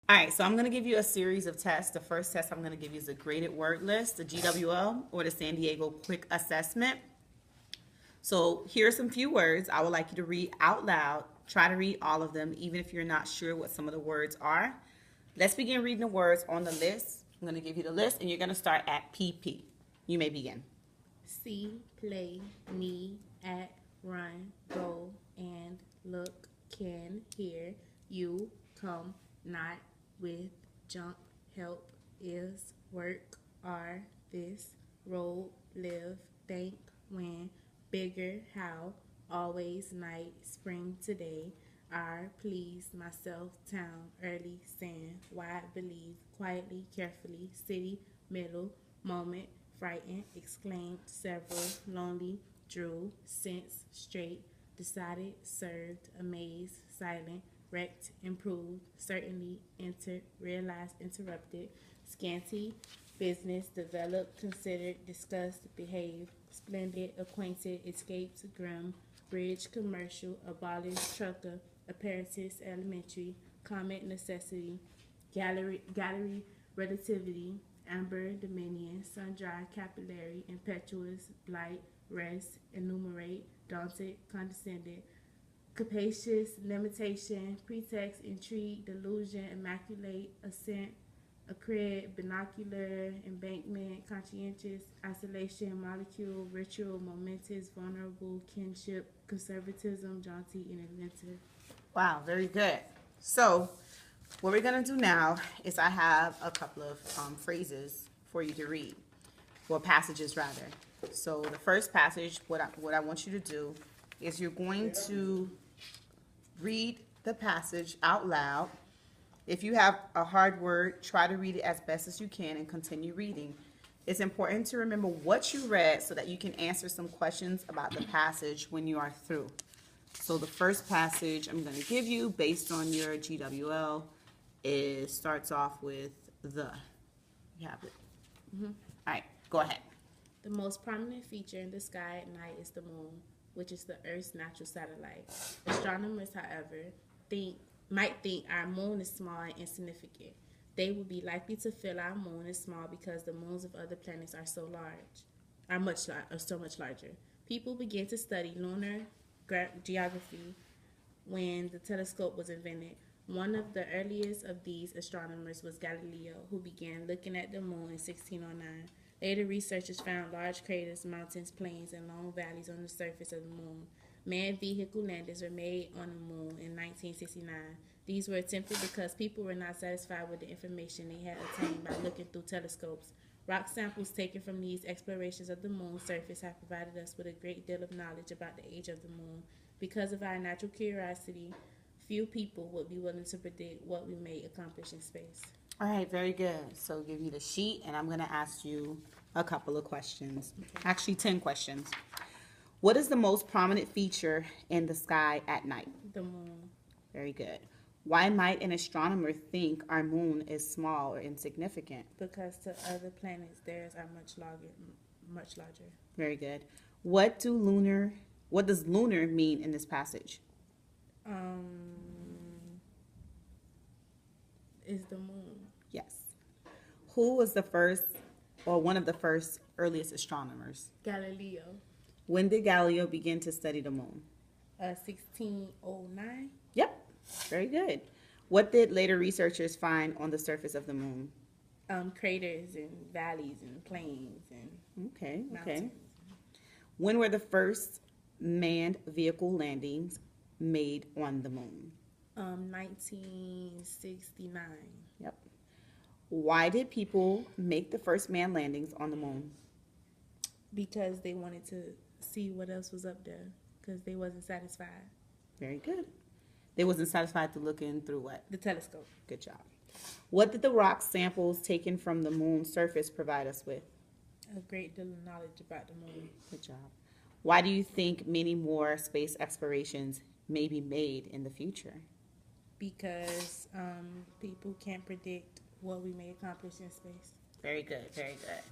All right, so I'm going to give you a series of tests. The first test I'm going to give you is a graded word list, the GWL, or the San Diego Quick Assessment. So here are some few words I would like you to read out loud. Try to read all of them, even if you're not sure what some of the words are. Let's begin reading the words on the list. I'm going to give you the list, and you're going to start at PP. You may begin. See, play, me, act, run, go, and look, can, hear, you, come, not, with, jump, help, is, work, are, this, roll, live, think, when, bigger, how, always, night, spring, today, are, please, myself, town, early, sand, wide, believe, quietly, carefully, city, middle, moment, frightened, exclaimed, several, lonely, drew, sense, straight, decided, served, amazed, silent, wrecked, improved, certainly, entered, realized, interrupted, scanty, business, developed, considered, discussed, behaved, splendid, acquainted, escaped, grim, bridge, commercial, abolished, trucker, apparatus, elementary, comment, necessity, gallery, relativity, amber, dominion, sun-dry, capillary, impetuous, blight, rest, enumerate, daunted, condescended, capacious, limitation, pretext, intrigue, delusion, immaculate, assent, accred, binocular, embankment, conscientious, isolation, molecule, ritual, momentous, vulnerable, kinship, conservatism, jaunty, and inventive. Wow, very good. So, what we're going to do now is I have a couple of phrases for you to read, or passages rather. So, the first passage, what I want you to do is you're going to read the passage out loud. If you have a hard word, try to read it as best as you can and continue reading. It's important to remember what you read so that you can answer some questions about the passage when you are through. So the first passage I'm going to give you based on your GWL starts off with the. You have it. All right, go ahead. The most prominent feature in the sky at night is the moon, which is the Earth's natural satellite. Astronomers, however, might think our moon is small and insignificant. They would be likely to feel our moon is small because the moons of other planets are so much larger. People began to study lunar geography when the telescope was invented. One of the earliest of these astronomers was Galileo, who began looking at the moon in 1609. Later researchers found large craters, mountains, plains, and long valleys on the surface of the moon. Manned vehicle landings were made on the moon in 1969. These were attempted because people were not satisfied with the information they had obtained by looking through telescopes. Rock samples taken from these explorations of the moon's surface have provided us with a great deal of knowledge about the age of the moon. Because of our natural curiosity, few people would be willing to predict what we may accomplish in space. All right, very good. So give you the sheet, and I'm going to ask you a couple of questions. Okay. Actually, 10 questions. What is the most prominent feature in the sky at night? The moon. Very good. Why might an astronomer think our moon is small or insignificant? Because to other planets, theirs are much larger. Very good. What does lunar mean in this passage? Is the moon. Yes. Who was the first or one of the first earliest astronomers? Galileo. When did Galileo begin to study the moon? 1609. Yep. Very good. What did later researchers find on the surface of the moon? Craters and valleys and plains and mountains. When were the first manned vehicle landings made on the moon? 1969. Yep. Why did people make the first manned landings on the moon? Because they wanted to see what else was up there, because they wasn't satisfied. Very good. They wasn't satisfied to look in through what? The telescope. Good job. What did the rock samples taken from the moon's surface provide us with? A great deal of knowledge about the moon. Good job. Why do you think many more space explorations may be made in the future? Because people can't predict what we may accomplish in space. Very good, very good.